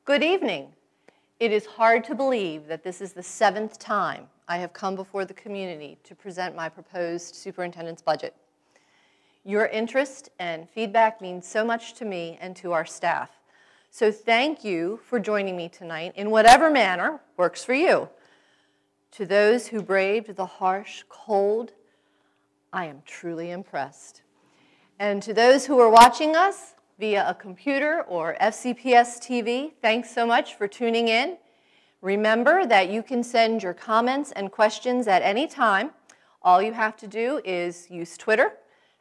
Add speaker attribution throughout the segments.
Speaker 1: Good evening. It is hard to believe that this is the 7th time I have come before the community to present my proposed superintendent's budget. Your interest and feedback means so much to me and to our staff. So thank you for joining me tonight in whatever manner works for you. To those who braved the harsh cold, I am truly impressed. And to those who are watching us via a computer or FCPS TV, thanks so much for tuning in. Remember that you can send your comments and questions at any time. All you have to do is use Twitter,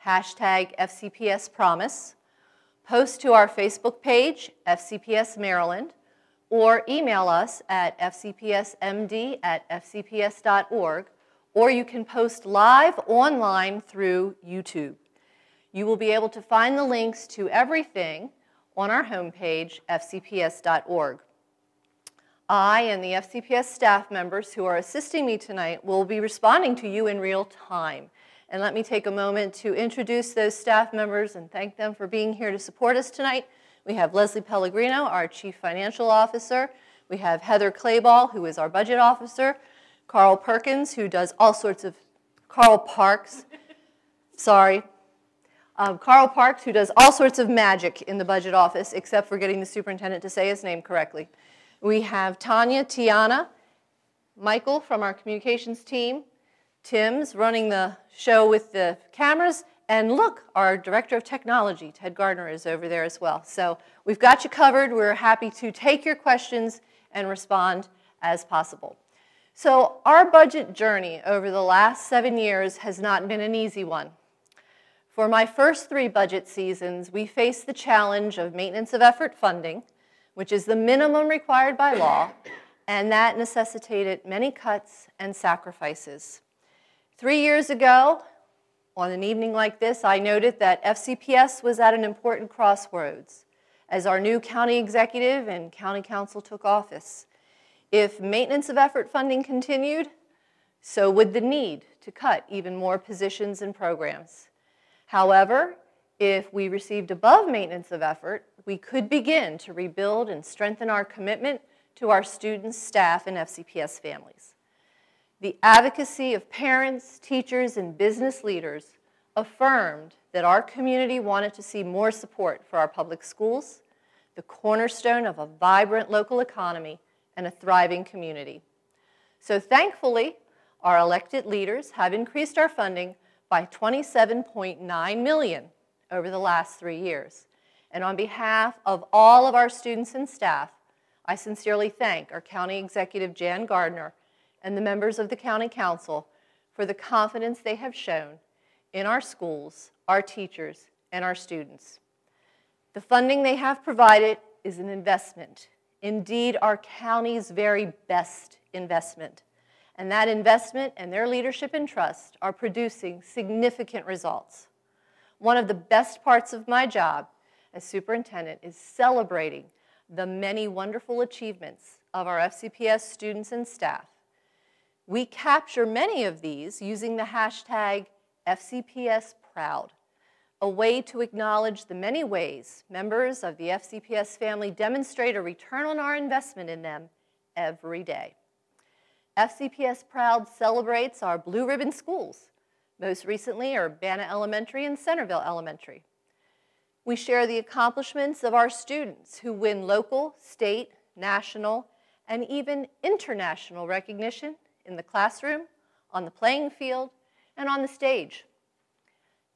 Speaker 1: #FCPSPromise, post to our Facebook page, FCPS Maryland, or email us at fcpsmd@fcps.org, or you can post live online through YouTube. You will be able to find the links to everything on our homepage, fcps.org. I and the FCPS staff members who are assisting me tonight will be responding to you in real time. And let me take a moment to introduce those staff members and thank them for being here to support us tonight. We have Leslie Pellegrino, our Chief Financial Officer. We have Heather Clayball, who is our Budget Officer. Carl Perkins, who does all sorts of, Carl Parks, Carl Parks, who does all sorts of magic in the budget office, except for getting the superintendent to say his name correctly. We have Tanya, Tiana, Michael from our communications team, Tim's running the show with the cameras, and look, our Director of Technology, Ted Gardner, is over there as well. So we've got you covered. We're happy to take your questions and respond as possible. So our budget journey over the last 7 years has not been an easy one. For my first 3 budget seasons, we faced the challenge of maintenance of effort funding, which is the minimum required by law, and that necessitated many cuts and sacrifices. 3 years ago, on an evening like this, I noted that FCPS was at an important crossroads as our new county executive and county council took office. If maintenance of effort funding continued, so would the need to cut even more positions and programs. However, if we received above maintenance of effort, we could begin to rebuild and strengthen our commitment to our students, staff, and FCPS families. The advocacy of parents, teachers, and business leaders affirmed that our community wanted to see more support for our public schools, the cornerstone of a vibrant local economy and a thriving community. So thankfully, our elected leaders have increased our funding by $27.9 million over the last 3 years. And on behalf of all of our students and staff, I sincerely thank our County Executive Jan Gardner and the members of the County Council for the confidence they have shown in our schools, our teachers, and our students. The funding they have provided is an investment, indeed our county's very best investment. And that investment and their leadership and trust are producing significant results. One of the best parts of my job as superintendent is celebrating the many wonderful achievements of our FCPS students and staff. We capture many of these using the hashtag FCPSProud, a way to acknowledge the many ways members of the FCPS family demonstrate a return on our investment in them every day. FCPS Proud celebrates our blue ribbon schools. Most recently are Banna Elementary and Centerville Elementary. We share the accomplishments of our students who win local, state, national, and even international recognition in the classroom, on the playing field, and on the stage.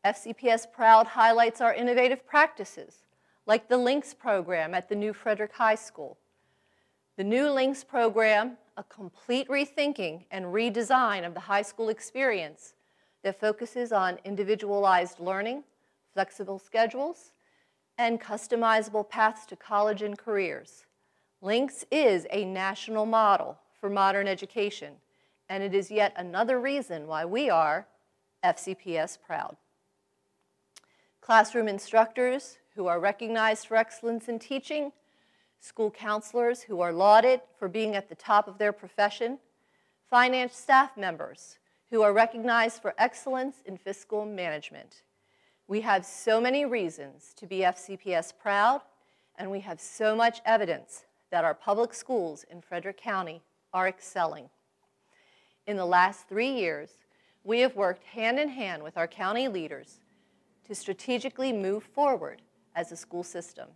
Speaker 1: FCPS Proud highlights our innovative practices, like the LINKS program at the new Frederick High School. The new LINKS program, a complete rethinking and redesign of the high school experience that focuses on individualized learning, flexible schedules, and customizable paths to college and careers. LINKS is a national model for modern education, and it is yet another reason why we are FCPS Proud. Classroom instructors who are recognized for excellence in teaching, school counselors who are lauded for being at the top of their profession, finance staff members who are recognized for excellence in fiscal management. We have so many reasons to be FCPS proud, and we have so much evidence that our public schools in Frederick County are excelling. In the last 3 years, we have worked hand in hand with our county leaders to strategically move forward as a school system.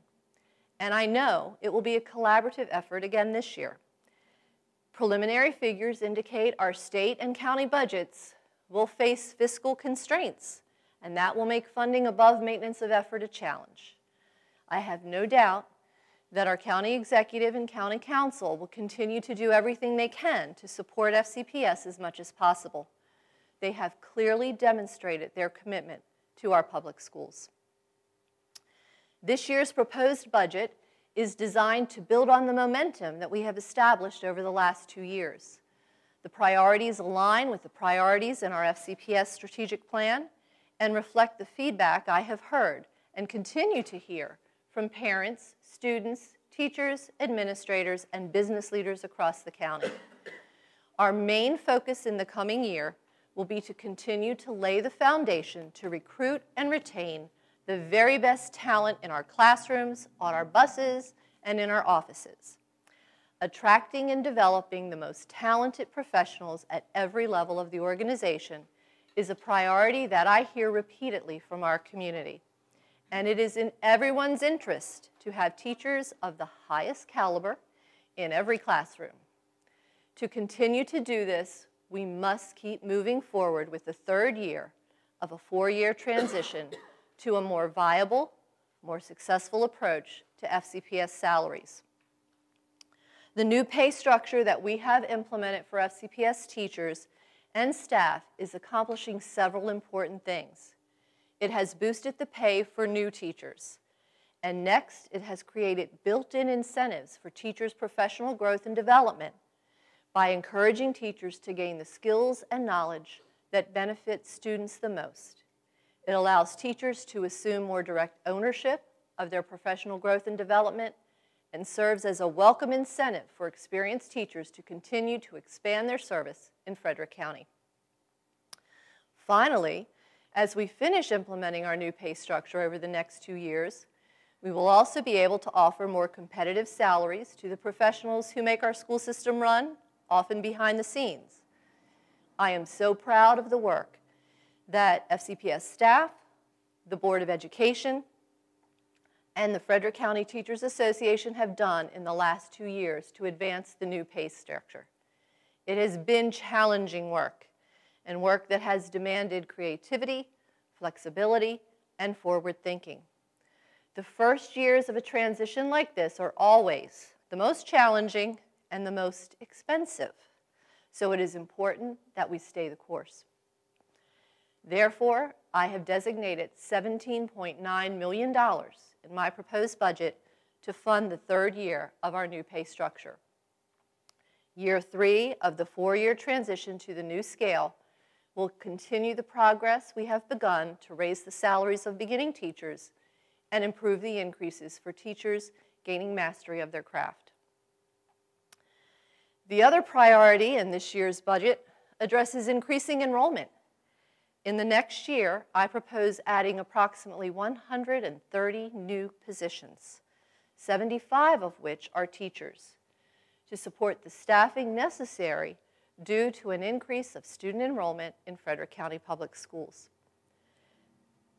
Speaker 1: And I know it will be a collaborative effort again this year. Preliminary figures indicate our state and county budgets will face fiscal constraints, and that will make funding above maintenance of effort a challenge. I have no doubt that our county executive and county council will continue to do everything they can to support FCPS as much as possible. They have clearly demonstrated their commitment to our public schools. This year's proposed budget is designed to build on the momentum that we have established over the last 2 years. The priorities align with the priorities in our FCPS strategic plan and reflect the feedback I have heard and continue to hear from parents, students, teachers, administrators, and business leaders across the county. Our main focus in the coming year will be to continue to lay the foundation to recruit and retain the very best talent in our classrooms, on our buses, and in our offices. Attracting and developing the most talented professionals at every level of the organization is a priority that I hear repeatedly from our community. And it is in everyone's interest to have teachers of the highest caliber in every classroom. To continue to do this, we must keep moving forward with the 3rd year of a 4-year transition to a more viable, more successful approach to FCPS salaries. The new pay structure that we have implemented for FCPS teachers and staff is accomplishing several important things. It has boosted the pay for new teachers. And next, it has created built-in incentives for teachers' professional growth and development by encouraging teachers to gain the skills and knowledge that benefit students the most. It allows teachers to assume more direct ownership of their professional growth and development and serves as a welcome incentive for experienced teachers to continue to expand their service in Frederick County. Finally, as we finish implementing our new pay structure over the next 2 years, we will also be able to offer more competitive salaries to the professionals who make our school system run, often behind the scenes. I am so proud of the work that FCPS staff, the Board of Education, and the Frederick County Teachers Association have done in the last 2 years to advance the new pay structure. It has been challenging work, and work that has demanded creativity, flexibility, and forward thinking. The first years of a transition like this are always the most challenging and the most expensive, so it is important that we stay the course. Therefore, I have designated $17.9 million in my proposed budget to fund the 3rd year of our new pay structure. Year 3 of the 4-year transition to the new scale will continue the progress we have begun to raise the salaries of beginning teachers and improve the increases for teachers gaining mastery of their craft. The other priority in this year's budget addresses increasing enrollment. In the next year, I propose adding approximately 130 new positions, 75 of which are teachers, to support the staffing necessary due to an increase of student enrollment in Frederick County Public Schools.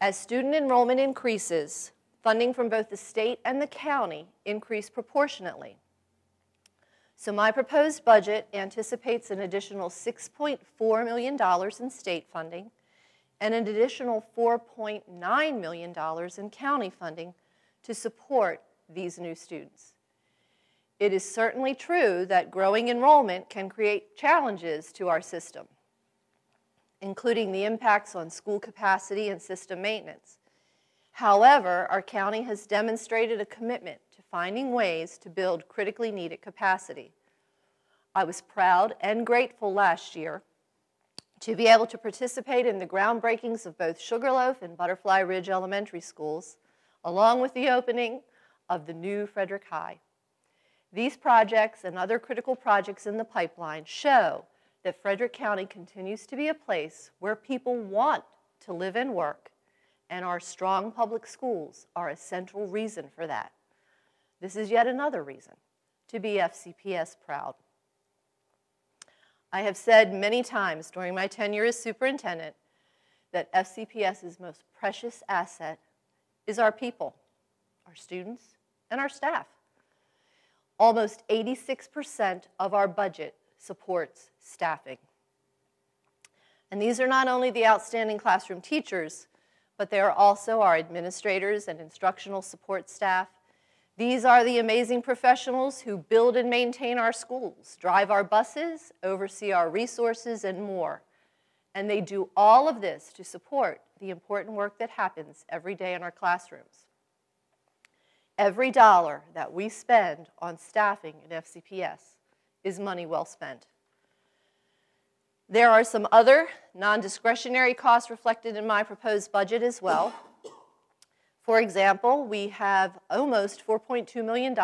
Speaker 1: As student enrollment increases, funding from both the state and the county increase proportionately. So my proposed budget anticipates an additional $6.4 million in state funding and an additional $4.9 million in county funding to support these new students. It is certainly true that growing enrollment can create challenges to our system, including the impacts on school capacity and system maintenance. However, our county has demonstrated a commitment to finding ways to build critically needed capacity. I was proud and grateful last year to be able to participate in the groundbreakings of both Sugarloaf and Butterfly Ridge Elementary Schools, along with the opening of the new Frederick High. These projects and other critical projects in the pipeline show that Frederick County continues to be a place where people want to live and work, and our strong public schools are a central reason for that. This is yet another reason to be FCPS proud. I have said many times during my tenure as superintendent that FCPS's most precious asset is our people, our students, and our staff. Almost 86% of our budget supports staffing. And these are not only the outstanding classroom teachers, but they are also our administrators and instructional support staff. These are the amazing professionals who build and maintain our schools, drive our buses, oversee our resources, and more. And they do all of this to support the important work that happens every day in our classrooms. Every dollar that we spend on staffing at FCPS is money well spent. There are some other non-discretionary costs reflected in my proposed budget as well. For example, we have almost $4.2 million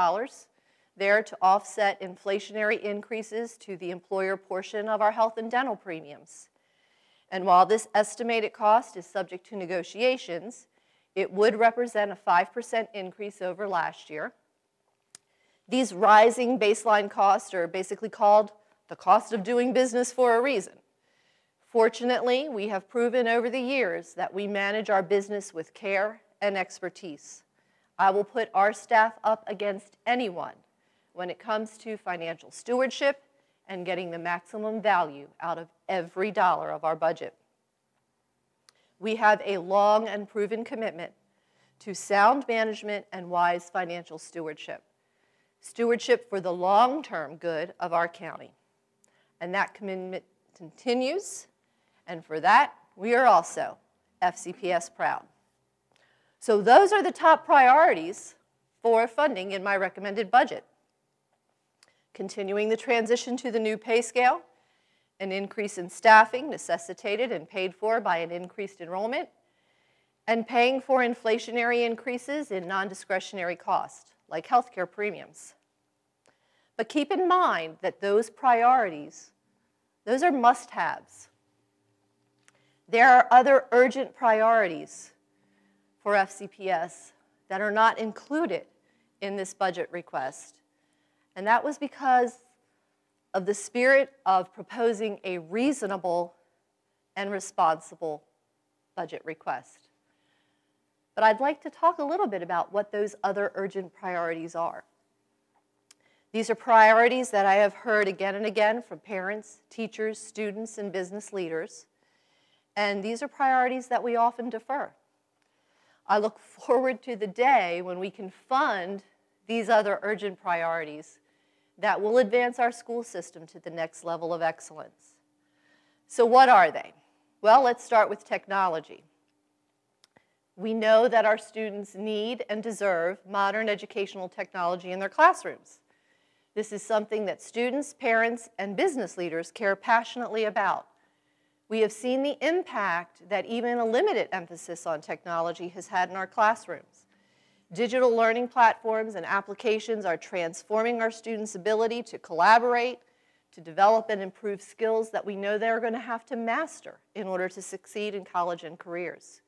Speaker 1: there to offset inflationary increases to the employer portion of our health and dental premiums. And while this estimated cost is subject to negotiations, it would represent a 5% increase over last year. These rising baseline costs are basically called the cost of doing business for a reason. Fortunately, we have proven over the years that we manage our business with care and expertise. I will put our staff up against anyone when it comes to financial stewardship and getting the maximum value out of every dollar of our budget. We have a long and proven commitment to sound management and wise financial stewardship. Stewardship for the long-term good of our county. And that commitment continues, and for that, we are also FCPS proud. So those are the top priorities for funding in my recommended budget. Continuing the transition to the new pay scale, an increase in staffing necessitated and paid for by an increased enrollment, and paying for inflationary increases in non-discretionary costs, like healthcare premiums. But keep in mind that those priorities, those are must-haves. There are other urgent priorities for FCPS that are not included in this budget request. And that was because of the spirit of proposing a reasonable and responsible budget request. But I'd like to talk a little bit about what those other urgent priorities are. These are priorities that I have heard again and again from parents, teachers, students, and business leaders. And these are priorities that we often defer. I look forward to the day when we can fund these other urgent priorities that will advance our school system to the next level of excellence. So what are they? Well, let's start with technology. We know that our students need and deserve modern educational technology in their classrooms. This is something that students, parents, and business leaders care passionately about. We have seen the impact that even a limited emphasis on technology has had in our classrooms. Digital learning platforms and applications are transforming our students' ability to collaborate, to develop and improve skills that we know they're going to have to master in order to succeed in college and careers.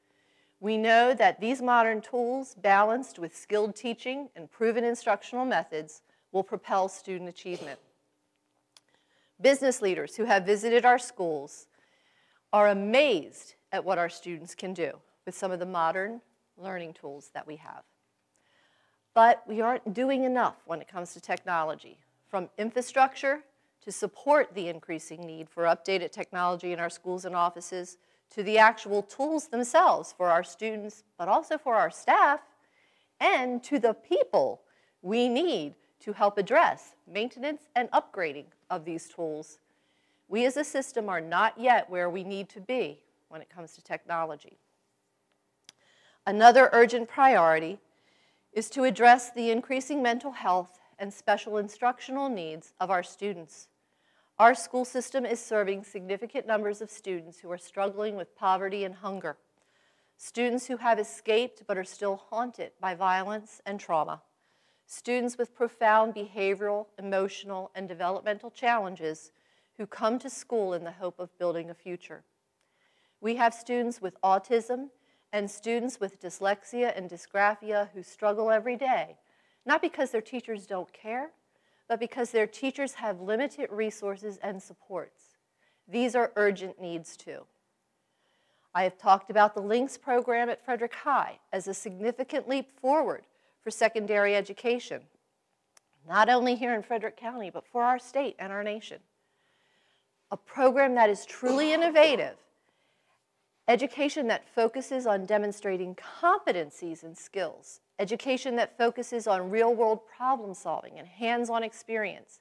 Speaker 1: We know that these modern tools, balanced with skilled teaching and proven instructional methods, will propel student achievement. Business leaders who have visited our schools are amazed at what our students can do with some of the modern learning tools that we have. But we aren't doing enough when it comes to technology, from infrastructure to support the increasing need for updated technology in our schools and offices, to the actual tools themselves for our students, but also for our staff, and to the people we need to help address maintenance and upgrading of these tools. We as a system are not yet where we need to be when it comes to technology. Another urgent priority is to address the increasing mental health and special instructional needs of our students. Our school system is serving significant numbers of students who are struggling with poverty and hunger, students who have escaped but are still haunted by violence and trauma, students with profound behavioral, emotional, and developmental challenges who come to school in the hope of building a future. We have students with autism and students with dyslexia and dysgraphia who struggle every day, not because their teachers don't care, but because their teachers have limited resources and supports. These are urgent needs too. I have talked about the LINKS program at Frederick High as a significant leap forward for secondary education, not only here in Frederick County, but for our state and our nation. A program that is truly innovative, education that focuses on demonstrating competencies and skills, education that focuses on real-world problem solving and hands-on experience,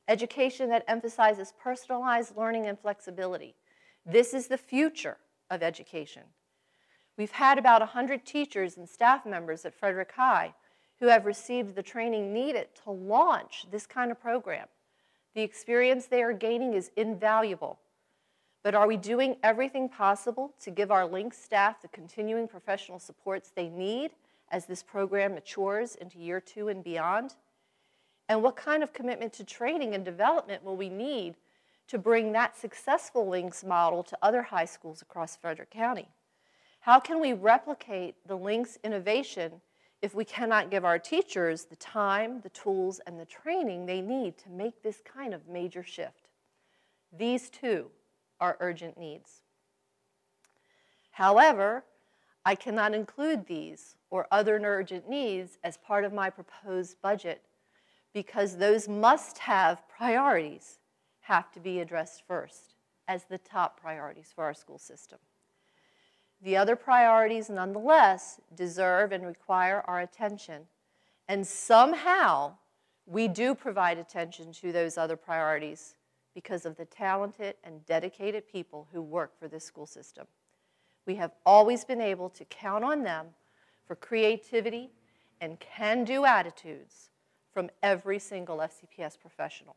Speaker 1: education that emphasizes personalized learning and flexibility. This is the future of education. We've had about 100 teachers and staff members at Frederick High who have received the training needed to launch this kind of program. The experience they are gaining is invaluable. But are we doing everything possible to give our LINKS staff the continuing professional supports they need as this program matures into year 2 and beyond? And what kind of commitment to training and development will we need to bring that successful LINKS model to other high schools across Frederick County? How can we replicate the LINKS innovation if we cannot give our teachers the time, the tools, and the training they need to make this kind of major shift? These too are urgent needs. However, I cannot include these or other urgent needs as part of my proposed budget because those must-have priorities have to be addressed first as the top priorities for our school system. The other priorities, nonetheless, deserve and require our attention, and somehow we do provide attention to those other priorities because of the talented and dedicated people who work for this school system. We have always been able to count on them for creativity and can-do attitudes from every single FCPS professional.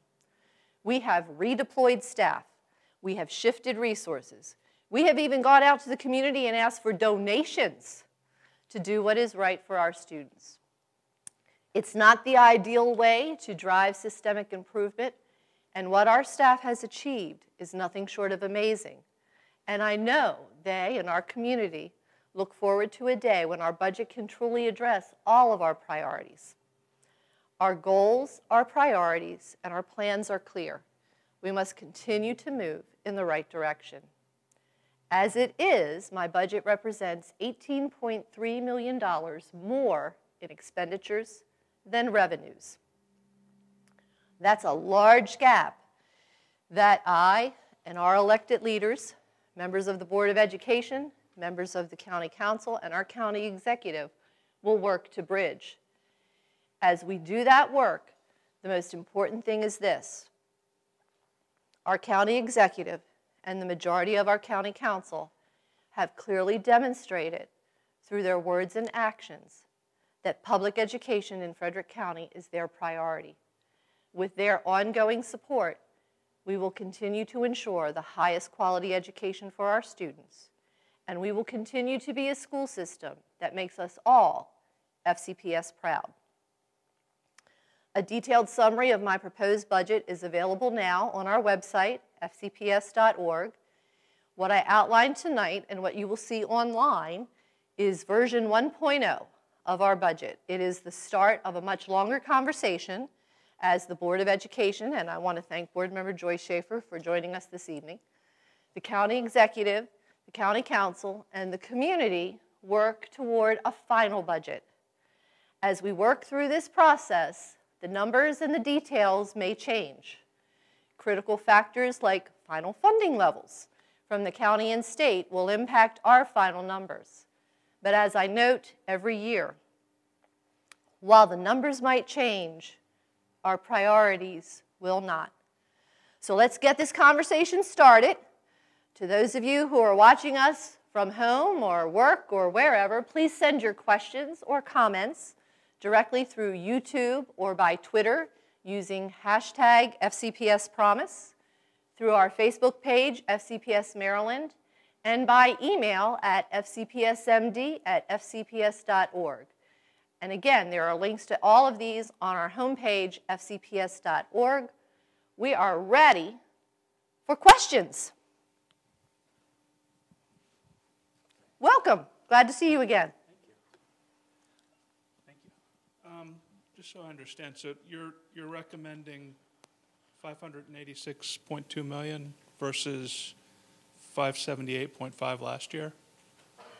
Speaker 1: We have redeployed staff. We have shifted resources. We have even gone out to the community and asked for donations to do what is right for our students. It's not the ideal way to drive systemic improvement, and what our staff has achieved is nothing short of amazing. And I know they and our community look forward to a day when our budget can truly address all of our priorities. Our goals, our priorities, and our plans are clear. We must continue to move in the right direction. As it is, my budget represents $18.3 million more in expenditures than revenues. That's a large gap that I and our elected leaders, members of the Board of Education, members of the County Council, and our county executive will work to bridge. As we do that work, the most important thing is this. Our county executive and the majority of our county council have clearly demonstrated through their words and actions that public education in Frederick County is their priority. With their ongoing support, we will continue to ensure the highest quality education for our students, and we will continue to be a school system that makes us all FCPS proud. A detailed summary of my proposed budget is available now on our website, fcps.org. What I outlined tonight and what you will see online is version 1.0 of our budget. It is the start of a much longer conversation as the Board of Education, and I want to thank Board Member Joyce Schaefer for joining us this evening, the County Executive, the County Council, and the community work toward a final budget. As we work through this process, the numbers and the details may change. Critical factors like final funding levels from the county and state will impact our final numbers. But as I note every year, while the numbers might change, our priorities will not. So let's get this conversation started. To those of you who are watching us from home or work or wherever, please send your questions or comments directly through YouTube or by Twitter using hashtag FCPSPromise, through our Facebook page, FCPS Maryland, and by email at fcpsmd@fcps.org. And again, there are links to all of these on our homepage, fcps.org. We are ready for questions. Welcome. Glad to see you again.
Speaker 2: Thank you. Thank you. Just so I understand, so you're recommending 586.2 million versus 578.5 last year?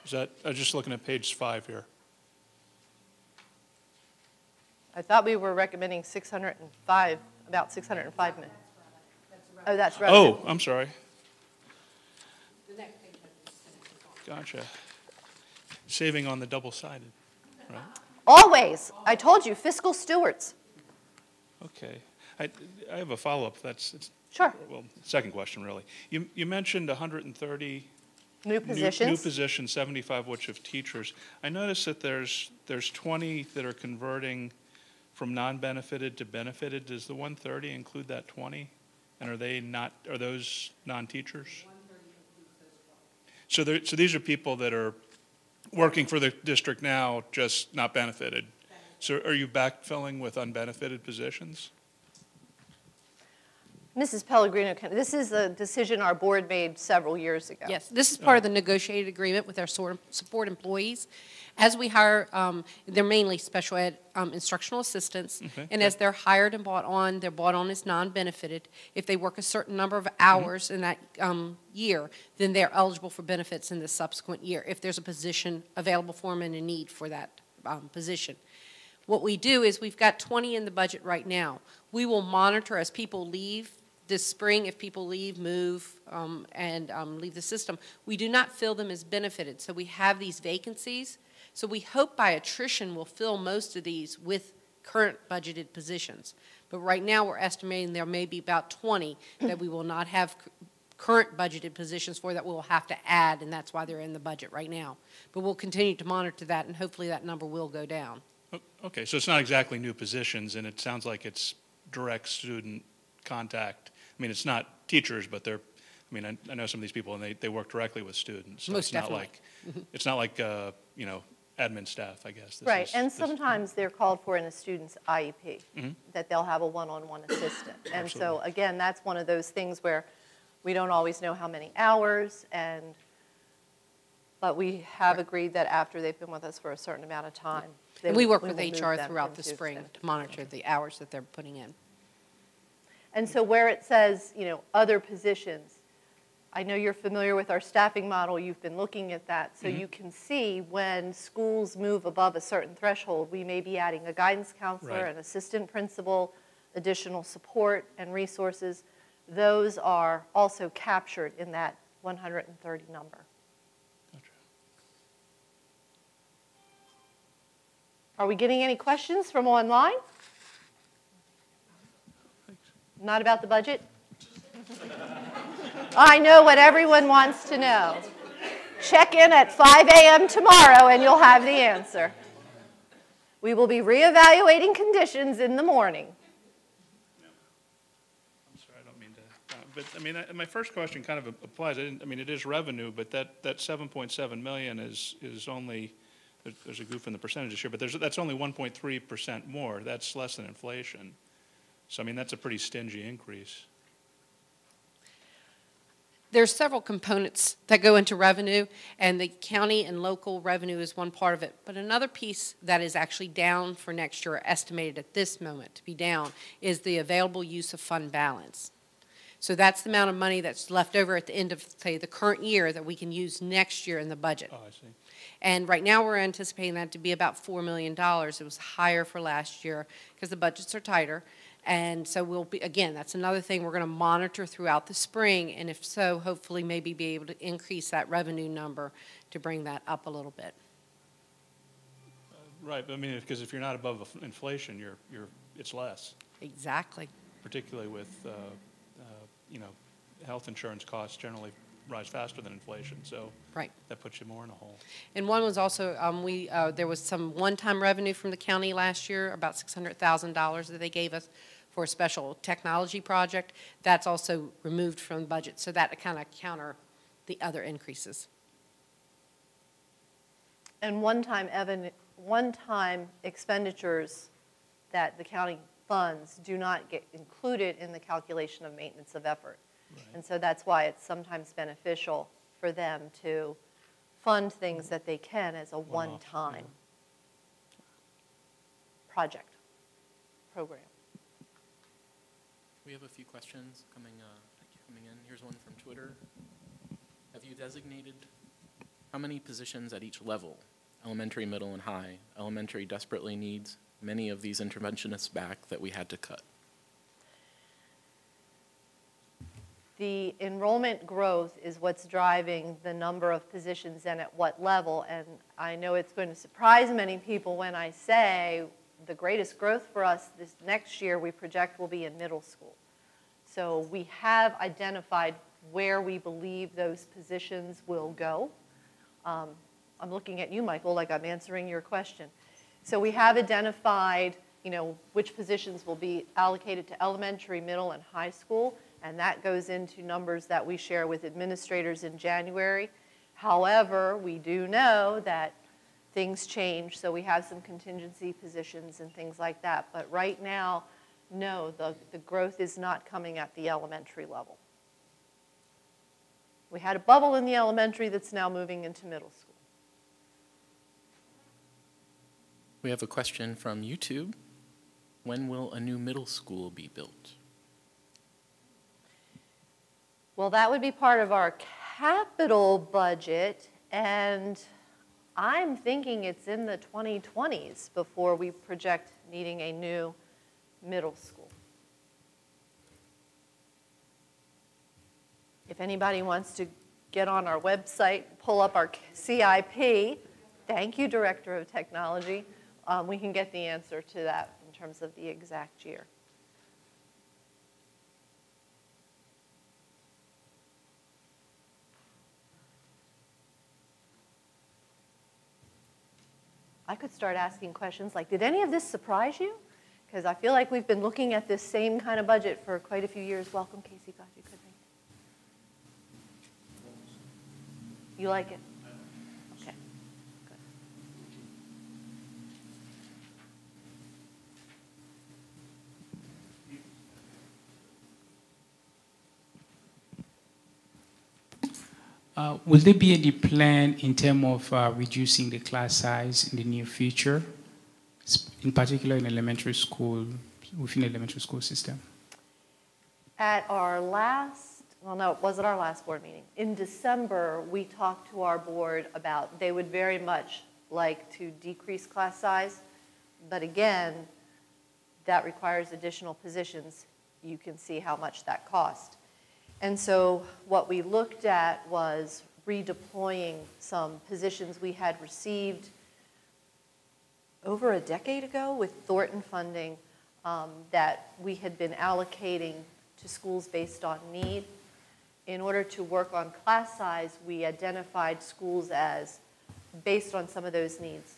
Speaker 2: Is that, I was just looking at page 5 here.
Speaker 1: I thought we were recommending 605, about 605 million. Oh, that's revenue.
Speaker 2: Oh, I'm sorry.
Speaker 3: The next page has
Speaker 2: Gotcha. Saving on the double-sided, right?
Speaker 1: Always. I told you, fiscal stewards.
Speaker 2: Okay. I have a follow-up. It's,
Speaker 1: Sure.
Speaker 2: well, second question, really. You mentioned 130
Speaker 1: New positions.
Speaker 2: New positions, 75 which of teachers. I noticed that there's 20 that are converting from non-benefited to benefited. Does the 130 include that 20? And are those non-teachers? So these are people that are working for the district now, just not benefited. So are you backfilling with unbenefited positions?
Speaker 1: Mrs. Pellegrino, this is a decision our board made several years ago.
Speaker 3: Yes, this is part of the negotiated agreement with our support employees. As we hire, they're mainly special ed instructional assistants,
Speaker 2: Okay.
Speaker 3: and as they're hired and brought on, they're brought on as non-benefited. If they work a certain number of hours in that year, then they're eligible for benefits in the subsequent year if there's a position available for them and a need for that position. What we do is we've got 20 in the budget right now. We will monitor as people leave this spring. If people leave, move, and leave the system, we do not fill them as benefited. So we have these vacancies. So we hope by attrition we'll fill most of these with current budgeted positions. But right now we're estimating there may be about 20 that we will not have current budgeted positions for that we'll have to add, and that's why they're in the budget right now. But we'll continue to monitor that, and hopefully that number will go down.
Speaker 2: Okay, so it's not exactly new positions, and it sounds like it's direct student contact. I mean, it's not teachers, but they're, I mean, I know some of these people, and they work directly with students. So
Speaker 3: Most
Speaker 2: it's not
Speaker 3: definitely.
Speaker 2: like, it's not like, you know, admin staff, I guess.
Speaker 1: Right, and sometimes they're called for in a student's IEP,
Speaker 2: Mm-hmm.
Speaker 1: that they'll have a one-on-one assistant. And so,
Speaker 2: Absolutely.
Speaker 1: again, that's one of those things where we don't always know how many hours, but we have agreed that after they've been with us for a certain amount of time,
Speaker 3: And we work
Speaker 1: will
Speaker 3: with
Speaker 1: move
Speaker 3: HR
Speaker 1: them
Speaker 3: throughout the
Speaker 1: into
Speaker 3: spring
Speaker 1: benefit.
Speaker 3: to monitor the hours that they're putting in.
Speaker 1: And so where it says, you know, other positions, I know you're familiar with our staffing model, you've been looking at that, so you can see when schools move above a certain threshold, we may be adding a guidance counselor,
Speaker 2: Right.
Speaker 1: an assistant principal, additional support and resources. Those are also captured in that 130 number.
Speaker 2: Gotcha.
Speaker 1: Are we getting any questions from online?
Speaker 2: Thanks.
Speaker 1: Not about the budget? I know what everyone wants to know. Check in at 5 a.m. tomorrow and you'll have the answer. We will be reevaluating conditions in the morning.
Speaker 2: I'm sorry, I don't mean to, but I mean, my first question kind of applies. I mean, it is revenue, but that 7.7 million is only, there's a goof in the percentages here, but that's only 1.3% more. That's less than inflation. So, I mean, that's a pretty stingy increase.
Speaker 3: There's several components that go into revenue, and the county and local revenue is one part of it. But another piece that is actually down for next year, estimated at this moment to be down, is the available use of fund balance. So that's the amount of money that's left over at the end of, say, the current year that we can use next year in the budget.
Speaker 2: Oh, I see.
Speaker 3: And right now we're anticipating that to be about $4 million. It was higher for last year because the budgets are tighter. And so we'll be, again, that's another thing we're going to monitor throughout the spring, and if so, hopefully maybe be able to increase that revenue number to bring that up a little bit.
Speaker 2: Right, but I mean, because if you're not above inflation, it's less,
Speaker 3: Exactly.
Speaker 2: particularly with, you know, health insurance costs generally rise faster than inflation, so
Speaker 3: Right.
Speaker 2: that puts you more in a hole.
Speaker 3: And one was also, there was some one-time revenue from the county last year, about $600,000 that they gave us for a special technology project. That's also removed from the budget, so that kind of counter the other increases.
Speaker 1: And one-time expenditures that the county funds do not get included in the calculation of maintenance of effort.
Speaker 2: Right.
Speaker 1: And so that's why it's sometimes beneficial for them to fund things that they can as a
Speaker 2: One-off,
Speaker 1: one-time project. program.
Speaker 4: We have a few questions coming in. Here's one from Twitter. Have you designated how many positions at each level, elementary, middle, and high? Elementary desperately needs many of these interventionists back that we had to cut.
Speaker 1: The enrollment growth is what's driving the number of positions and at what level. And I know it's going to surprise many people when I say the greatest growth for us this next year we project will be in middle school. So we have identified where we believe those positions will go. I'm looking at you, Michael, like I'm answering your question. So we have identified, which positions will be allocated to elementary, middle, and high school, and that goes into numbers that we share with administrators in January. However, we do know that things change, so we have some contingency positions and things like that. But right now, no, the growth is not coming at the elementary level. We had a bubble in the elementary that's now moving into middle school.
Speaker 4: We have a question from YouTube. When will a new middle school be built?
Speaker 1: Well, that would be part of our capital budget, and I'm thinking it's in the 2020s before we project needing a new middle school. If anybody wants to get on our website, pull up our CIP, thank you, Director of Technology, we can get the answer to that in terms of the exact year. I could start asking questions like, did any of this surprise you? Because I feel like we've been looking at this same kind of budget for quite a few years. Welcome, Casey. Glad you could make it. You like it? Okay, good.
Speaker 5: Will there be any plan in terms of reducing the class size in the near future, in particular in elementary school, within the elementary school system?
Speaker 1: At our last, well, no, it wasn't our last board meeting. In December, we talked to our board about they would very much like to decrease class size, but again, that requires additional positions. You can see how much that cost. And so what we looked at was redeploying some positions we had received over a decade ago with Thornton funding that we had been allocating to schools based on need. In order to work on class size, we identified schools as based on some of those needs.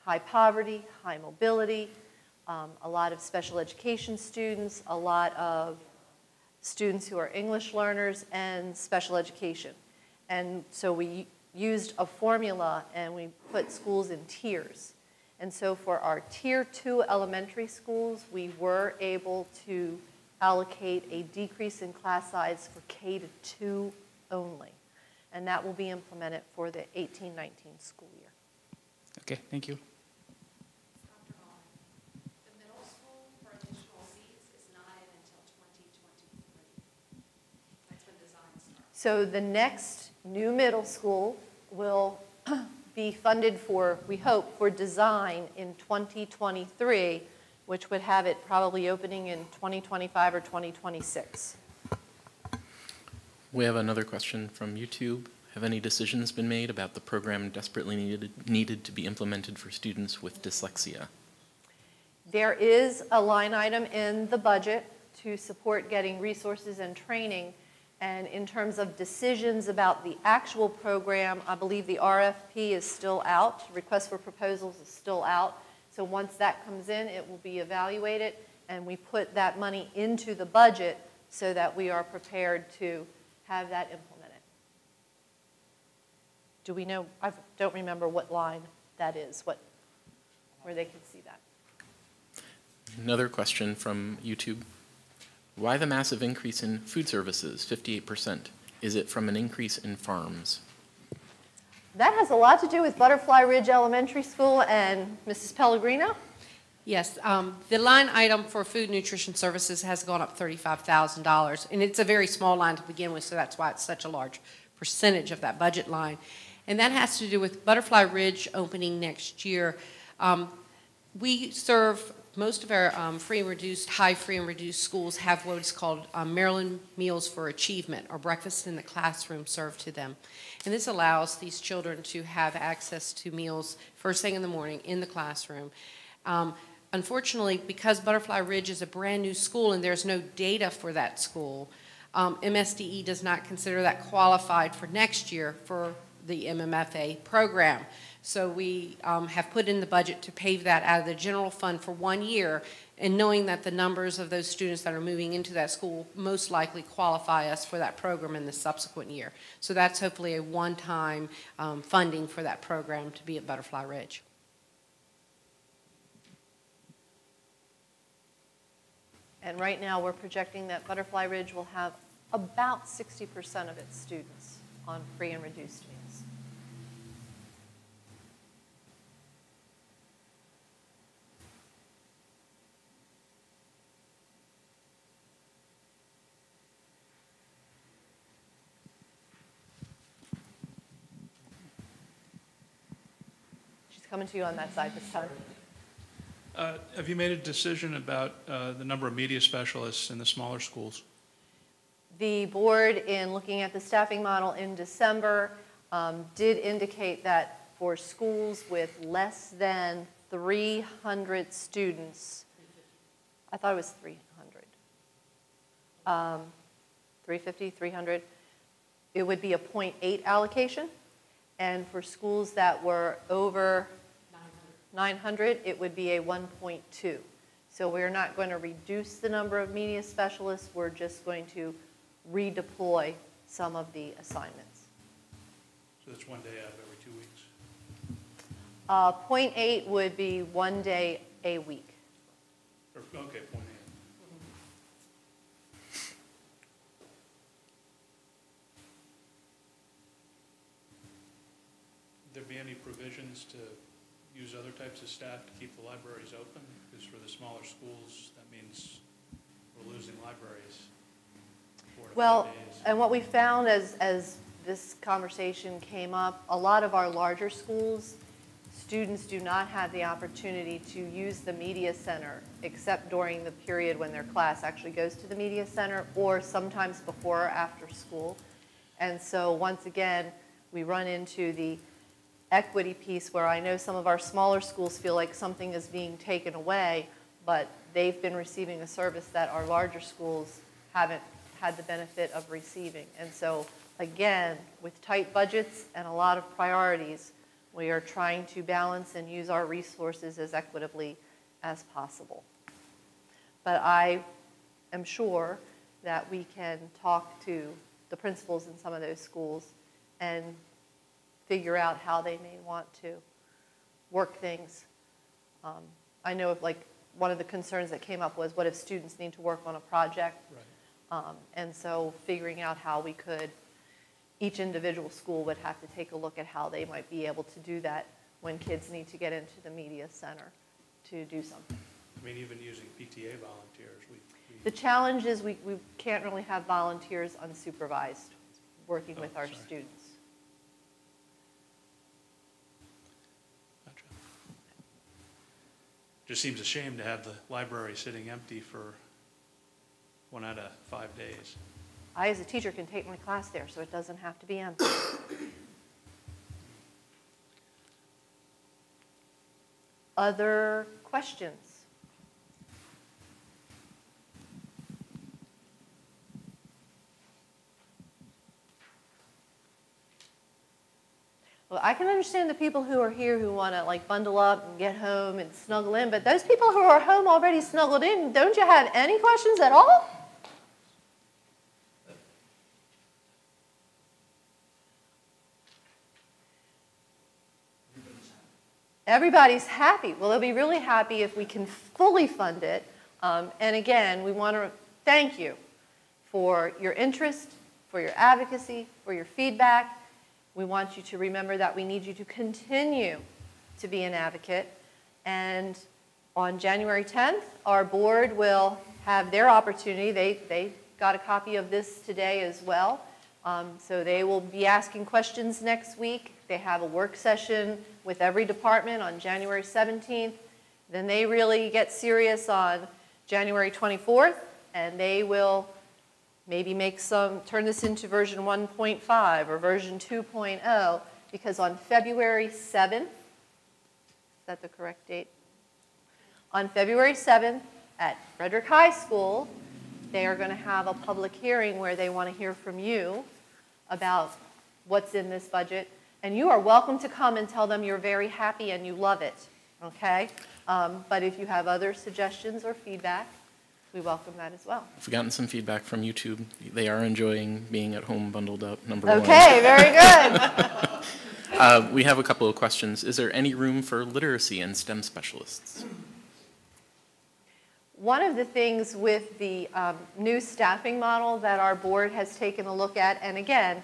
Speaker 1: High poverty, high mobility, a lot of special education students, a lot of students who are English learners, and special education. And so we used a formula and we put schools in tiers. And so for our Tier 2 elementary schools, we were able to allocate a decrease in class size for K-2 only. And that will be implemented for the 18-19 school year.
Speaker 5: Okay, thank you.
Speaker 3: Dr. Hall, the middle school for additional seats is not in until 2023. That's when design starts.
Speaker 1: So the next new middle school will be funded for, we hope, for design in 2023, which would have it probably opening in 2025 or 2026.
Speaker 4: We have another question from YouTube. Have any decisions been made about the program desperately needed to be implemented for students with dyslexia?
Speaker 1: There is a line item in the budget to support getting resources and training. And in terms of decisions about the actual program, I believe the RFP is still out. Request for proposals is still out. So once that comes in, it will be evaluated, and we put that money into the budget so that we are prepared to have that implemented. Do we know? I don't remember what line that is, where they can see that.
Speaker 4: Another question from YouTube. Why the massive increase in food services, 58%? Is it from an increase in farms?
Speaker 1: That has a lot to do with Butterfly Ridge Elementary School and Mrs. Pellegrino.
Speaker 3: Yes, the line item for food nutrition services has gone up $35,000, and it's a very small line to begin with, so that's why it's such a large percentage of that budget line. And that has to do with Butterfly Ridge opening next year. We serve most of our free and reduced, high free and reduced schools have what is called Maryland Meals for Achievement, or breakfast in the classroom served to them. And this allows these children to have access to meals first thing in the morning in the classroom. Unfortunately, because Butterfly Ridge is a brand new school and there's no data for that school, MSDE does not consider that qualified for next year for the MMFA program. So we have put in the budget to pay that out of the general fund for 1 year, and knowing that the numbers of those students that are moving into that school most likely qualify us for that program in the subsequent year. So that's hopefully a one-time funding for that program to be at Butterfly Ridge.
Speaker 1: And right now, we're projecting that Butterfly Ridge will have about 60% of its students on free and reduced meals. She's coming to you on that side this time.
Speaker 2: Have you made a decision about the number of media specialists in the smaller schools?
Speaker 1: The board, in looking at the staffing model in December, did indicate that for schools with less than 300 students, I thought it was 300, 350, 300, it would be a 0.8 allocation. And for schools that were over 900, it would be a 1.2. So we're not going to reduce the number of media specialists, we're just going to redeploy some of the assignments.
Speaker 2: So that's 1 day out of every 2 weeks?
Speaker 1: 0.8 would be 1 day a week.
Speaker 2: Or, okay, 0.8. There be any provisions to use other types of staff to keep the libraries open? Because for the smaller schools, that means we're losing libraries. 4 to 5
Speaker 1: Well,
Speaker 2: days.
Speaker 1: and what we found as this conversation came up, a lot of our larger schools, students do not have the opportunity to use the media center except during the period when their class actually goes to the media center, or sometimes before or after school. And so once again, we run into the equity piece where I know some of our smaller schools feel like something is being taken away, but they've been receiving a service that our larger schools haven't had the benefit of receiving. And so again, with tight budgets and a lot of priorities, we are trying to balance and use our resources as equitably as possible. But I am sure that we can talk to the principals in some of those schools and figure out how they may want to work things. I know if, like, one of the concerns that came up was, what if students need to work on a project?
Speaker 2: Right.
Speaker 1: And so figuring out how we could, each individual school would have to take a look at how they might be able to do that when kids need to get into the media center to do something.
Speaker 2: I mean, even using PTA volunteers.
Speaker 1: The challenge is we can't really have volunteers unsupervised working with our students.
Speaker 2: Gotcha. Just seems a shame to have the library sitting empty for 1 out of 5 days.
Speaker 1: I, as a teacher, can take my class there, so it doesn't have to be empty. Other questions? Well, I can understand the people who are here who want to, like, bundle up and get home and snuggle in, but those people who are home already snuggled in, don't you have any questions at all? Everybody's happy. Well, they'll be really happy if we can fully fund it. And again, we want to thank you for your interest, for your advocacy, for your feedback. We want you to remember that we need you to continue to be an advocate. And On January 10th, our board will have their opportunity. They got a copy of this today as well. So they will be asking questions next week. They have a work session with every department on January 17th. Then they really get serious on January 24th, and they will maybe turn this into version 1.5 or version 2.0, because on February 7th, is that the correct date? On February 7th at Frederick High School, they are going to have a public hearing where they want to hear from you about what's in this budget. And you are welcome to come and tell them you're very happy and you love it, okay? But if you have other suggestions or feedback, we welcome that as well.
Speaker 4: We've gotten some feedback from YouTube. They are enjoying being at home bundled up, number one.
Speaker 1: Okay, very good.
Speaker 4: We have a couple of questions. Is there any room for literacy and STEM specialists?
Speaker 1: One of the things with the new staffing model that our board has taken a look at, and again,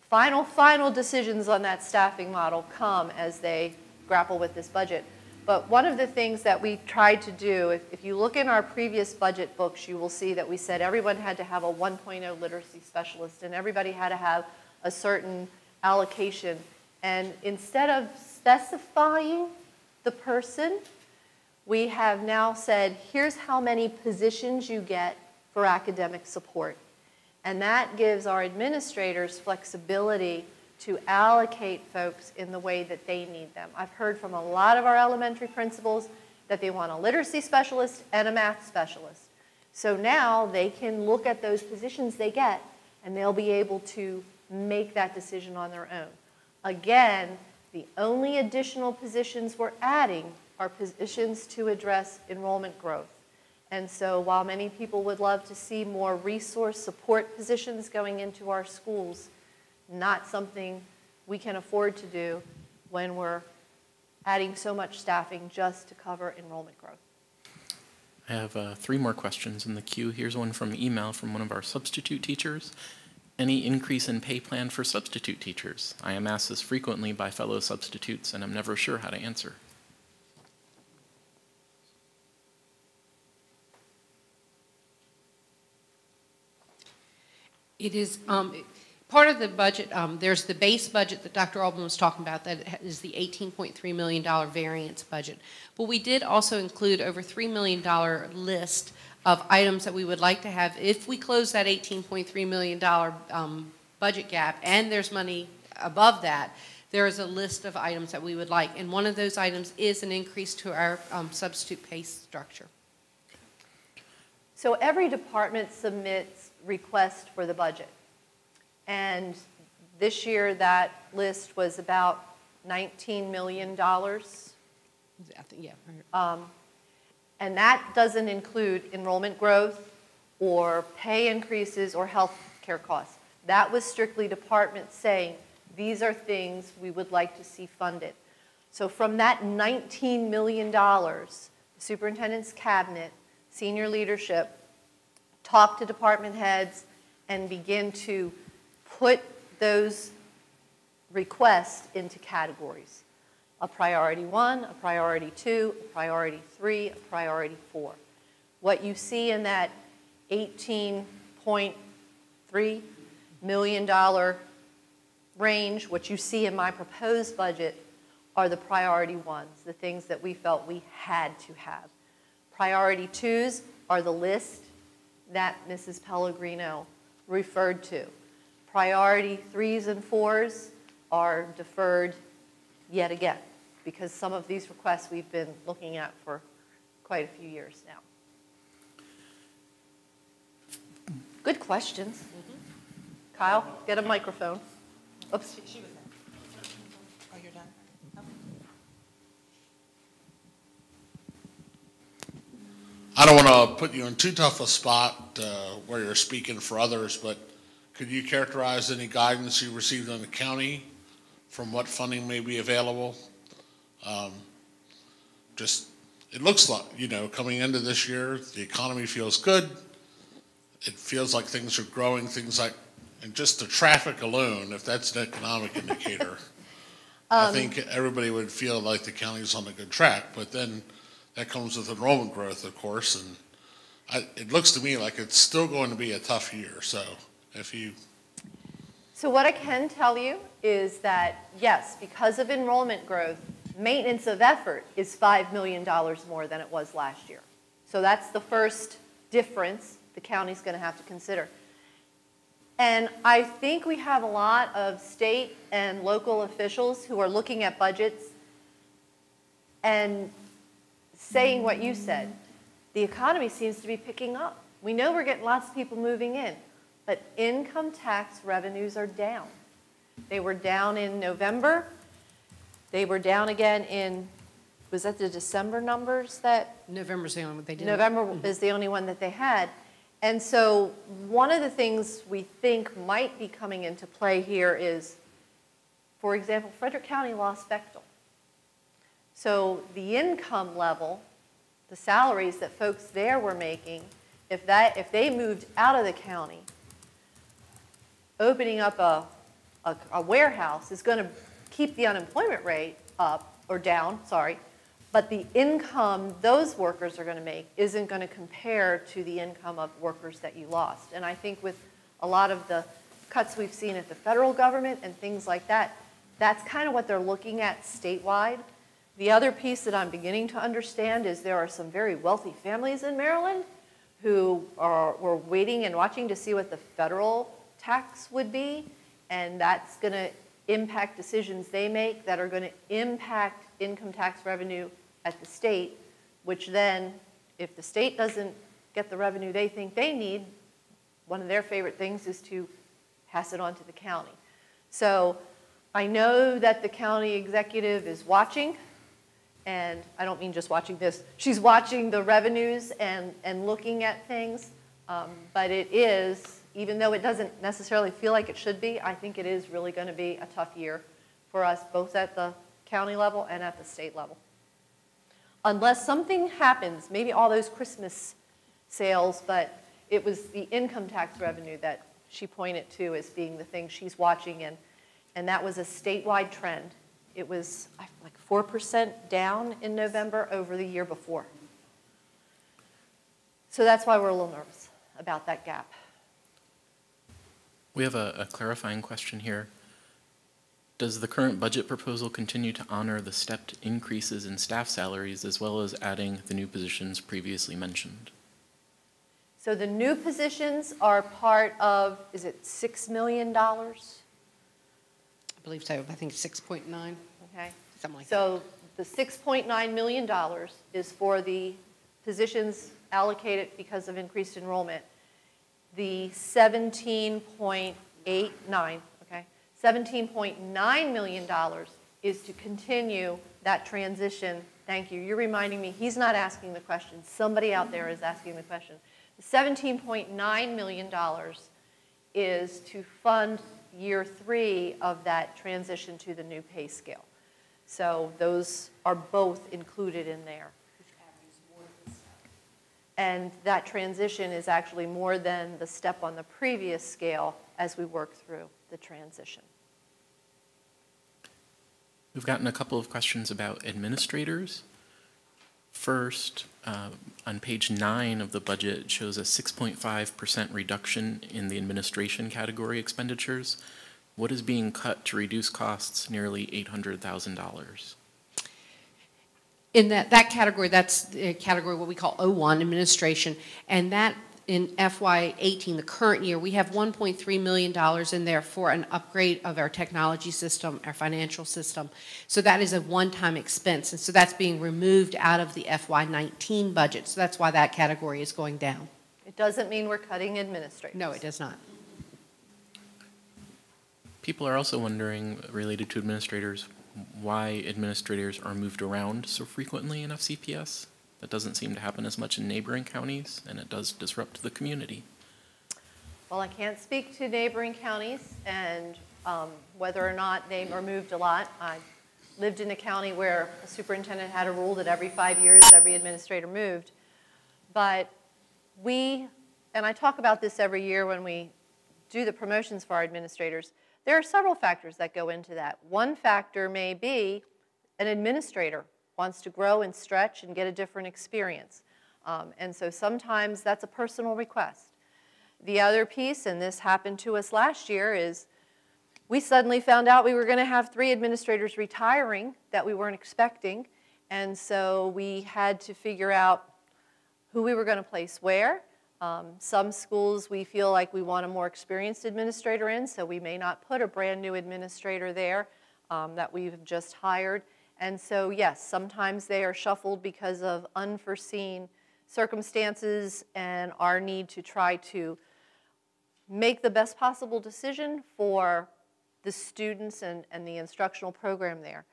Speaker 1: final decisions on that staffing model come as they grapple with this budget. But one of the things that we tried to do, if you look in our previous budget books, you will see that we said everyone had to have a 1.0 literacy specialist and everybody had to have a certain allocation. And instead of specifying the person, we have now said, here's how many positions you get for academic support. And that gives our administrators flexibility to allocate folks in the way that they need them. I've heard from a lot of our elementary principals that they want a literacy specialist and a math specialist. So now they can look at those positions they get and they'll be able to make that decision on their own. Again, the only additional positions we're adding are positions to address enrollment growth. And so while many people would love to see more resource support positions going into our schools, not something we can afford to do when we're adding so much staffing just to cover enrollment growth.
Speaker 4: I have 3 more questions in the queue. Here's one from email from one of our substitute teachers. Any increase in pay plan for substitute teachers? I am asked this frequently by fellow substitutes and I'm never sure how to answer.
Speaker 3: It is part of the budget. There's the base budget that Dr. Albin was talking about. That is the $18.3 million variance budget. But we did also include over $3 million list of items that we would like to have if we close that $18.3 million budget gap, and there's money above that. There is a list of items that we would like, and one of those items is an increase to our substitute pay structure.
Speaker 1: So every department submits requests for the budget. And this year that list was about $19 million.
Speaker 3: I think, yeah.
Speaker 1: And that doesn't include enrollment growth or pay increases or health care costs. That was strictly departments saying, these are things we would like to see funded. So from that $19 million, the superintendent's cabinet, senior leadership, talk to department heads and begin to put those requests into categories. A priority 1, a priority 2, a priority 3, a priority 4. What you see in that $18.3 million range, what you see in my proposed budget, are the priority 1s, the things that we felt we had to have. Priority 2s are the list that Mrs. Pellegrino referred to. Priority 3s and 4s are deferred yet again, because some of these requests we've been looking at for quite a few years now. Good questions. Mm-hmm. Kyle, get a microphone. Oops.
Speaker 6: She was there. Oh, you're done? Okay.
Speaker 7: I don't want to put you in too tough a spot where you're speaking for others, but could you characterize any guidance you received on the county from what funding may be available? It looks like, coming into this year, the economy feels good. It feels like things are growing, and just the traffic alone, if that's an economic indicator, I think everybody would feel like the county's on a good track. But then that comes with enrollment growth, of course, and it looks to me like it's still going to be a tough year, so if you...
Speaker 1: So what I can tell you is that, yes, because of enrollment growth, maintenance of effort is $5 million more than it was last year. So that's the first difference the county's going to have to consider. And I think we have a lot of state and local officials who are looking at budgets and saying what you said. The economy seems to be picking up. We know we're getting lots of people moving in, but income tax revenues are down. They were down in November. They were down again in, was that the December numbers that?
Speaker 3: November's the only one they did.
Speaker 1: November is the only one that they had. And so one of the things we think might be coming into play here is, for example, Frederick County lost Bechtel. So the income level, the salaries that folks there were making, if they moved out of the county, opening up a warehouse is going to keep the unemployment rate up, or down, sorry, but the income those workers are going to make isn't going to compare to the income of workers that you lost. And I think with a lot of the cuts we've seen at the federal government and things like that, that's kind of what they're looking at statewide. The other piece that I'm beginning to understand is there are some very wealthy families in Maryland who were waiting and watching to see what the federal tax would be, and that's going to impact decisions they make that are going to impact income tax revenue at the state, which then, if the state doesn't get the revenue they think they need, one of their favorite things is to pass it on to the county. So I know that the county executive is watching, and I don't mean just watching this. She's watching the revenues and looking at things, but it is, even though it doesn't necessarily feel like it should be, I think it is really going to be a tough year for us, both at the county level and at the state level. Unless something happens, maybe all those Christmas sales, but it was the income tax revenue that she pointed to as being the thing she's watching, and that was a statewide trend. It was like 4% down in November over the year before. So that's why we're a little nervous about that gap.
Speaker 4: We have a clarifying question here. Does the current budget proposal continue to honor the stepped increases in staff salaries as well as adding the new positions previously mentioned?
Speaker 1: So the new positions are part of, is it $6 million?
Speaker 3: I believe so. I think 6.9.
Speaker 1: Okay.
Speaker 3: Something like that.
Speaker 1: So the $6.9 million is for the positions allocated because of increased enrollment. The $17.89 million is to continue that transition. Thank you. You're reminding me, he's not asking the question. Somebody out there is asking the question. The $17.9 million is to fund year 3 of that transition to the new pay scale. So those are both included in there. And that transition is actually more than the step on the previous scale as we work through the transition.
Speaker 4: We've gotten a couple of questions about administrators. First, on page 9 of the budget, it shows a 6.5% reduction in the administration category expenditures. What is being cut to reduce costs nearly $800,000?
Speaker 3: In that category, that's the category what we call O1, administration, and that in FY18, the current year, we have $1.3 million in there for an upgrade of our technology system, our financial system. So that is a one-time expense, and so that's being removed out of the FY19 budget. So that's why that category is going down.
Speaker 1: It doesn't mean we're cutting administrators.
Speaker 3: No, it does not.
Speaker 4: People are also wondering, related to administrators, why administrators are moved around so frequently in FCPS. That doesn't seem to happen as much in neighboring counties, and it does disrupt the community.
Speaker 1: Well, I can't speak to neighboring counties and whether or not they are moved a lot. I lived in a county where a superintendent had a rule that every 5 years every administrator moved. But and I talk about this every year when we do the promotions for our administrators, there are several factors that go into that. One factor may be an administrator wants to grow and stretch and get a different experience. And so sometimes that's a personal request. The other piece, and this happened to us last year, is we suddenly found out we were going to have 3 administrators retiring that we weren't expecting. And so we had to figure out who we were going to place where. Some schools we feel like we want a more experienced administrator in, so we may not put a brand new administrator there that we've just hired. And so yes, sometimes they are shuffled because of unforeseen circumstances and our need to try to make the best possible decision for the students and the instructional program there.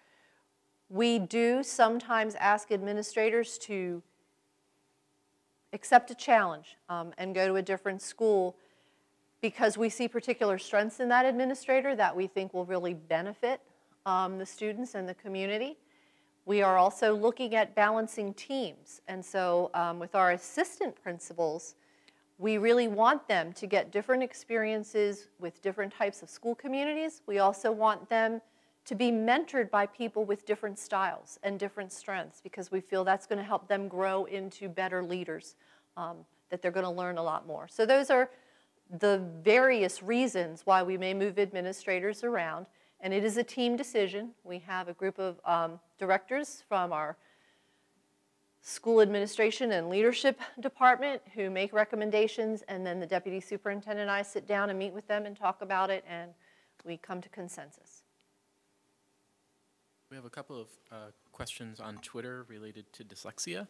Speaker 1: We do sometimes ask administrators to accept a challenge and go to a different school because we see particular strengths in that administrator that we think will really benefit the students and the community. We are also looking at balancing teams, and so with our assistant principals, we really want them to get different experiences with different types of school communities. We also want them to be mentored by people with different styles and different strengths because we feel that's going to help them grow into better leaders, that they're going to learn a lot more. So those are the various reasons why we may move administrators around, and it is a team decision. We have a group of directors from our school administration and leadership department who make recommendations, and then the deputy superintendent and I sit down and meet with them and talk about it, and we come to consensus.
Speaker 4: We have a couple of questions on Twitter related to dyslexia.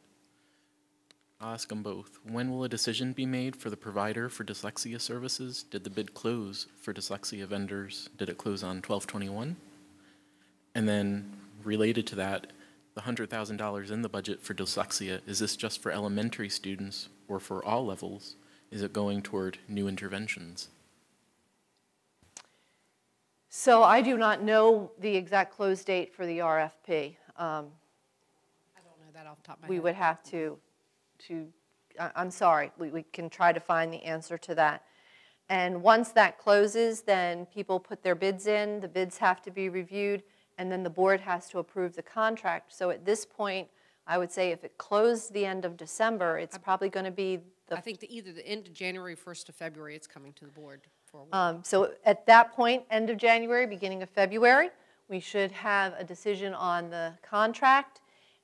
Speaker 4: I'll ask them both. When will a decision be made for the provider for dyslexia services? Did the bid close for dyslexia vendors? Did it close on 12/21? And then related to that, the $100,000 in the budget for dyslexia, is this just for elementary students or for all levels? Is it going toward new interventions?
Speaker 1: So I do not know the exact close date for the RFP.
Speaker 3: I don't know that off the top of my
Speaker 1: We
Speaker 3: head.
Speaker 1: would have to I'm sorry, we can try to find the answer to that. And once that closes, then people put their bids in, the bids have to be reviewed, and then the board has to approve the contract. So at this point, I would say if it closed the end of December, it's probably going to be
Speaker 3: I think either the end of January, 1st of February, it's coming to the board for award.
Speaker 1: so at that point, end of January, beginning of February, we should have a decision on the contract.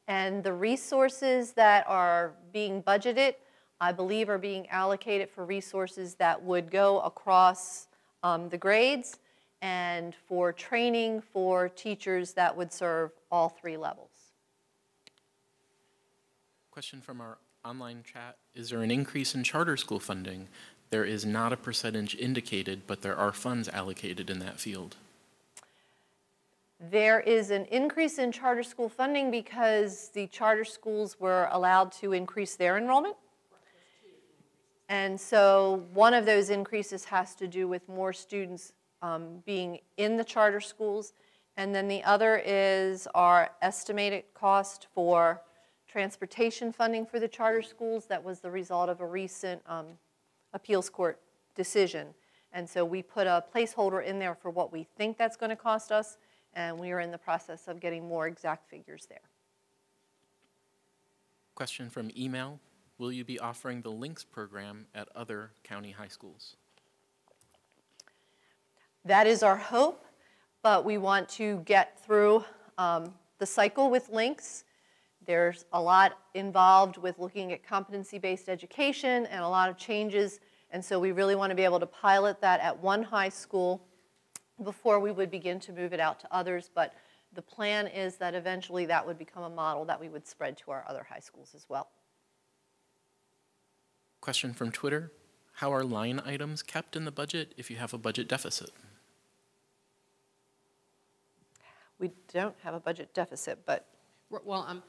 Speaker 1: And the resources that are being budgeted, I believe, are being allocated for resources that would go across the grades and for training for teachers that would serve all 3 levels.
Speaker 4: Question from our online chat. Is there an increase in charter school funding? There is not a percentage indicated, but there are funds allocated in that field.
Speaker 1: There is an increase in charter school funding because the charter schools were allowed to increase their enrollment. And so one of those increases has to do with more students being in the charter schools. And then the other is our estimated cost for transportation funding for the charter schools. That was the result of a recent appeals court decision. And so we put a placeholder in there for what we think that's going to cost us. And we are in the process of getting more exact figures there.
Speaker 4: Question from email. Will you be offering the Links program at other county high schools?
Speaker 1: That is our hope, but we want to get through the cycle with Links. There's a lot involved with looking at competency-based education and a lot of changes, and so we really want to be able to pilot that at one high school before we would begin to move it out to others, but the plan is that eventually that would become a model that we would spread to our other high schools as well.
Speaker 4: Question from Twitter. How are line items kept in the budget if you have a budget deficit?
Speaker 1: We don't have a budget deficit, but
Speaker 3: Well,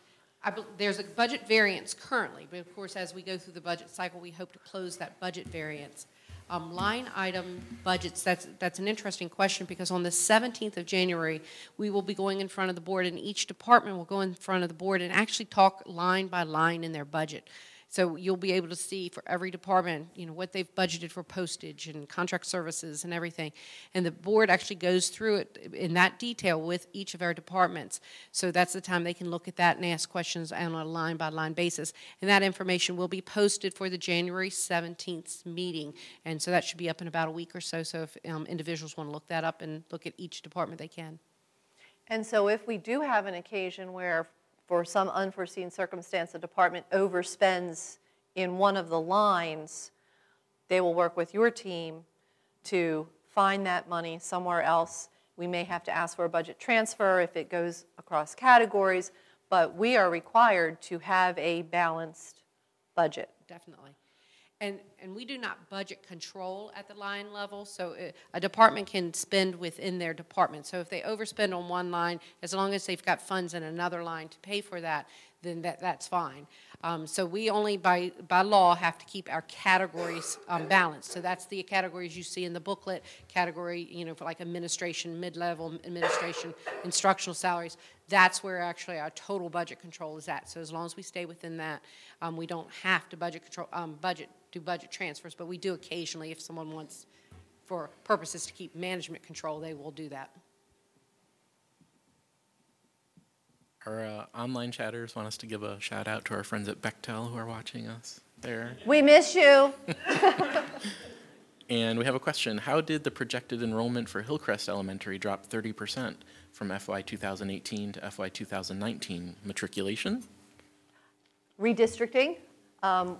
Speaker 3: there's a budget variance currently, but of course, as we go through the budget cycle, we hope to close that budget variance. Line item budgets, that's an interesting question because on the 17th of January, we will be going in front of the board and each department will go in front of the board and actually talk line by line in their budget. So you'll be able to see for every department, you know, what they've budgeted for postage and contract services and everything. And the board actually goes through it in that detail with each of our departments. So that's the time they can look at that and ask questions on a line-by-line basis. And that information will be posted for the January 17th meeting. And so that should be up in about a week or so. So if individuals want to look that up and look at each department, they can.
Speaker 1: And so if we do have an occasion where, for some unforeseen circumstance, the department overspends in one of the lines, they will work with your team to find that money somewhere else. We may have to ask for a budget transfer if it goes across categories, but we are required to have a balanced budget.
Speaker 3: Definitely. And we do not budget control at the line level, so a department can spend within their department. So if they overspend on one line, as long as they've got funds in another line to pay for that, then that's fine. So we only, by law, have to keep our categories balanced. So that's the categories you see in the booklet, category, you know, for like administration, mid-level administration, instructional salaries. That's where actually our total budget control is at. So as long as we stay within that, we don't have to do budget transfers, but we do occasionally if someone wants, for purposes to keep management control, they will do that.
Speaker 4: Our online chatters want us to give a shout out to our friends at Bechtel who are watching us there.
Speaker 1: We miss you.
Speaker 4: And we have a question. How did the projected enrollment for Hillcrest Elementary drop 30% from FY 2018 to FY 2019? Matriculation?
Speaker 1: Redistricting,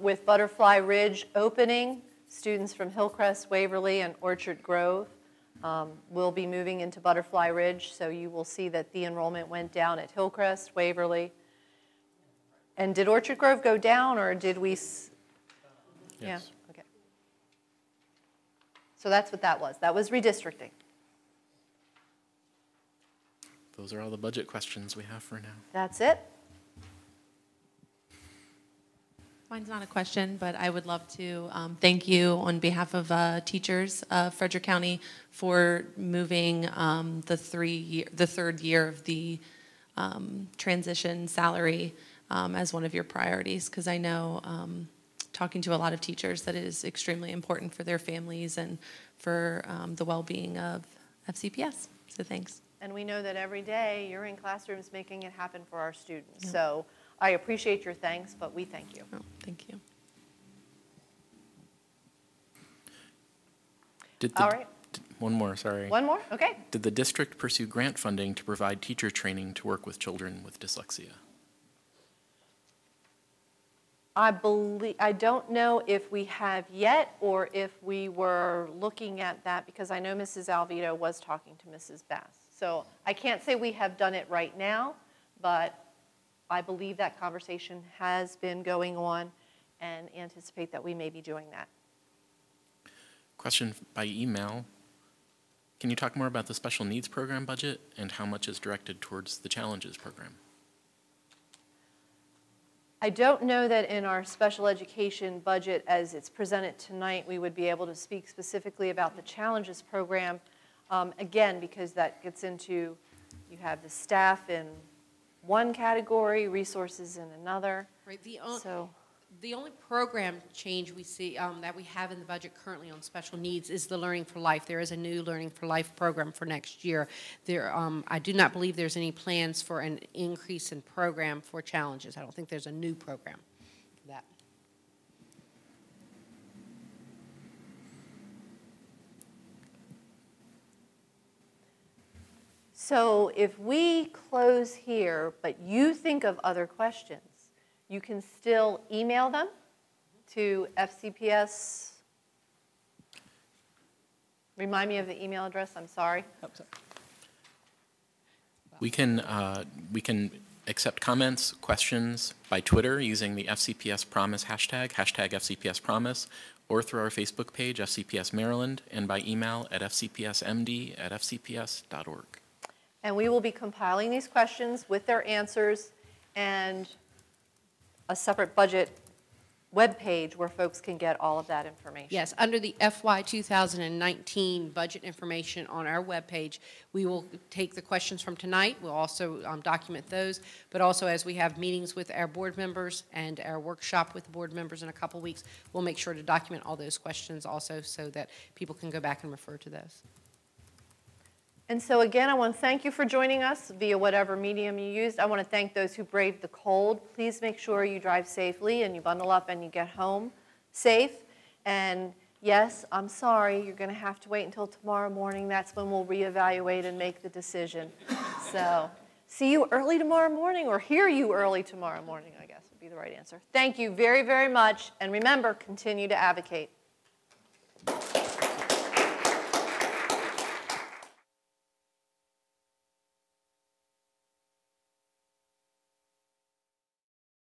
Speaker 1: with Butterfly Ridge opening, students from Hillcrest, Waverly, and Orchard Grove will be moving into Butterfly Ridge, so you will see that the enrollment went down at Hillcrest, Waverly. And did Orchard Grove go down, or did we?
Speaker 4: Yes.
Speaker 1: Yeah, okay. So that's what that was. That was redistricting.
Speaker 4: Those are all the budget questions we have for now.
Speaker 1: That's it.
Speaker 6: Mine's not a question, but I would love to thank you on behalf of teachers of Frederick County for moving the third year of the transition salary as one of your priorities, because I know talking to a lot of teachers that it is extremely important for their families and for the well-being of FCPS. So thanks.
Speaker 1: And we know that every day you're in classrooms making it happen for our students. Yep. So I appreciate your thanks, but we thank you.
Speaker 6: Oh, thank you.
Speaker 1: All right.
Speaker 4: One more, sorry.
Speaker 1: One more? Okay.
Speaker 4: Did the district pursue grant funding to provide teacher training to work with children with dyslexia?
Speaker 1: I don't know if we have yet or if we were looking at that, because I know Mrs. Alvito was talking to Mrs. Bass. So I can't say we have done it right now, but I believe that conversation has been going on and anticipate that we may be doing that.
Speaker 4: Question by email. Can you talk more about the special needs program budget and how much is directed towards the challenges program?
Speaker 1: I don't know that in our special education budget as it's presented tonight, we would be able to speak specifically about the challenges program. Again, because that gets into, you have the staff in one category, resources in another.
Speaker 3: Right. The only program change we see that we have in the budget currently on special needs is the Learning for Life. There is a new Learning for Life program for next year. I do not believe there's any plans for an increase in program for challenges. I don't think there's a new program for that.
Speaker 1: So if we close here, but you think of other questions, you can still email them to FCPS. Remind me of the email address, I'm sorry.
Speaker 4: We can accept comments, questions by Twitter using the FCPS Promise hashtag FCPS Promise, or through our Facebook page, FCPS Maryland, and by email at fcpsmd@fcps.org.
Speaker 1: And we will be compiling these questions with their answers and a separate budget webpage where folks can get all of that information.
Speaker 3: Yes, under the FY 2019 budget information on our webpage, we will take the questions from tonight. We'll also document those, but also as we have meetings with our board members and our workshop with the board members in a couple weeks, we'll make sure to document all those questions also so that people can go back and refer to those.
Speaker 1: And so again, I want to thank you for joining us via whatever medium you used. I want to thank those who braved the cold. Please make sure you drive safely and you bundle up and you get home safe. And yes, I'm sorry, you're going to have to wait until tomorrow morning. That's when we'll reevaluate and make the decision. So see you early tomorrow morning, or hear you early tomorrow morning, I guess would be the right answer. Thank you very, very much. And remember, continue to advocate.